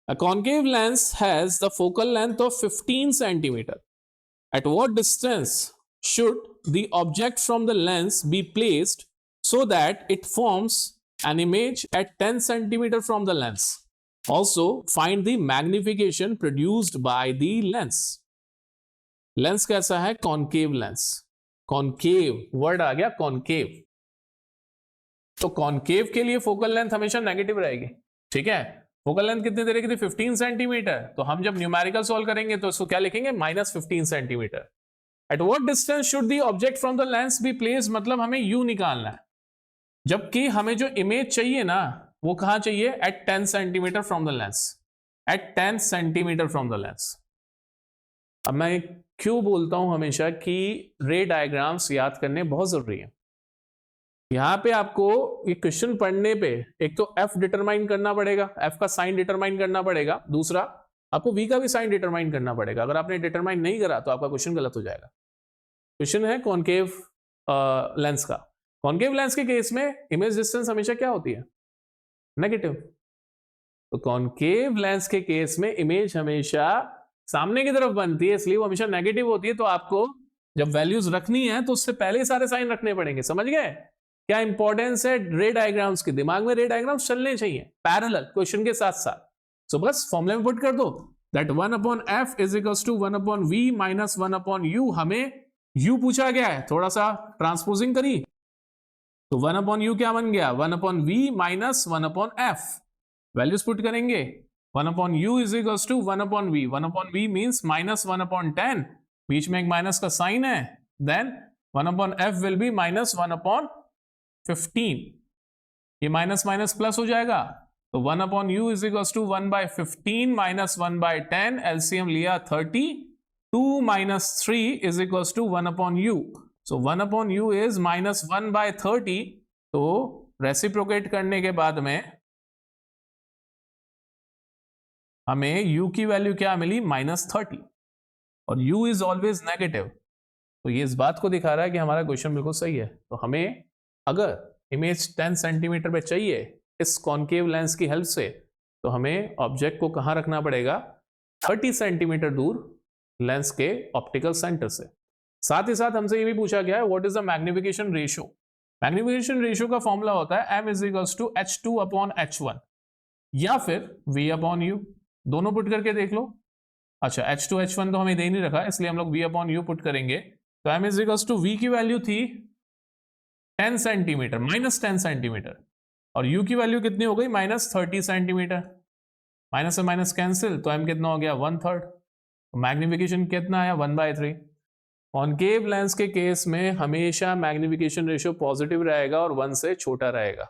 A concave lens has the focal length of 15 centimeter. At what distance should the object from the lens be placed so that it forms an image at 10 centimeter from the lens? Also, find the magnification produced by the lens. Lens कैसा है? Concave lens. Concave word आ गया, concave. तो concave के लिए focal length हमेशा negative रहेगी. ठीक है, फोकल लेंथ कितनी दे रही थी? 15 सेंटीमीटर. तो हम जब न्यूमेरिकल सॉल्व करेंगे तो इसको क्या लिखेंगे? -15 centimetre. At what distance should the object from the lens be placed, मतलब हमें यू निकालना है, जबकि हमें जो इमेज चाहिए ना वो कहां चाहिए? At 10 centimetre from the lens. At 10 centimetre from the lens. अब मैं क्यों बोलता हूं हमेशा कि रे डायग्राम्स याद करने बहुत जरूरी है. यहां पे आपको ये क्वेश्चन पढ़ने पे एक तो एफ डिटरमाइन करना पड़ेगा, एफ का साइन डिटरमाइन करना पड़ेगा. दूसरा आपको वी का भी साइन डिटरमाइन करना पड़ेगा. अगर आपने डिटरमाइन नहीं करा तो आपका क्वेश्चन गलत हो जाएगा. क्वेश्चन है कॉन्केव लेंस का. कॉन्केव लेंस के केस में इमेज डिस्टेंस हमेशा क्या होती है? नेगेटिव. तो कॉन्केव लेंस के केस में इमेज हमेशा सामने की तरफ बनती है, इसलिए वो हमेशा नेगेटिव होती है. तो आपको जब वैल्यूज रखनी है तो उससे पहले सारे साइन रखने पड़ेंगे. समझ गए क्या इंपॉर्टेंस है रे डायग्राम्स के? दिमाग में रे डायग्राम्स चलने चाहिए पैरेलल क्वेश्चन के साथ साथ. सो बस फॉर्मूले में पुट कर दो that 1/f is equals to 1/v minus 1/u. हमें u पूछा गया है, थोड़ा सा ट्रांसपोजिंग करी तो 1/u क्या बन गया? 1/v minus 1/f. Values put करेंगे. 1/u is equals to 1/v. 1/v means minus 1/10. बीच में एक माइनस का साइन है. Then 1/f will be minus 1/15. ये माइनस माइनस प्लस हो जाएगा. तो 1/u is equals to 1/15 minus 1/10. LCM लिया 30. 2 minus 3 is equals to 1/u. So 1/u is minus 1/30. तो रेसिप्रोकेट करने के बाद में हमें u की वैल्यू क्या मिली? -30. और u इज ऑलवेज नेगेटिव. तो ये इस बात को दिखा रहा है कि हमारा क्वेश्चन बिल्कुल सही है. तो हमें अगर इमेज 10 सेंटीमीटर पे चाहिए इस कॉन्केव लेंस की हेल्प से, तो हमें ऑब्जेक्ट को कहां रखना पड़ेगा? 30 सेंटीमीटर दूर लेंस के ऑप्टिकल सेंटर से. साथ ही साथ हमसे ये भी पूछा गया है what is the magnification ratio. Magnification ratio का फॉर्मूला होता है m is equals to h2/h1 या फिर v/u. दोनों पुट करके देख लो. अच्छा, h2h1 तो हमें दे नहीं रखा, इसलिए हम लोग v/u पुट करेंगे. तो m is equals to v की वैल्यू थी 10 सेंटीमीटर, -10 सेंटीमीटर, और u की वैल्यू कितनी हो गई? -30 सेंटीमीटर. माइनस से माइनस कैंसिल, तो m कितना हो गया? 1/3. मैग्निफिकेशन कितना आया? 1/3. कॉन्केव लेंस के केस में हमेशा मैग्निफिकेशन रेशियो पॉजिटिव रहेगा और 1 से छोटा रहेगा.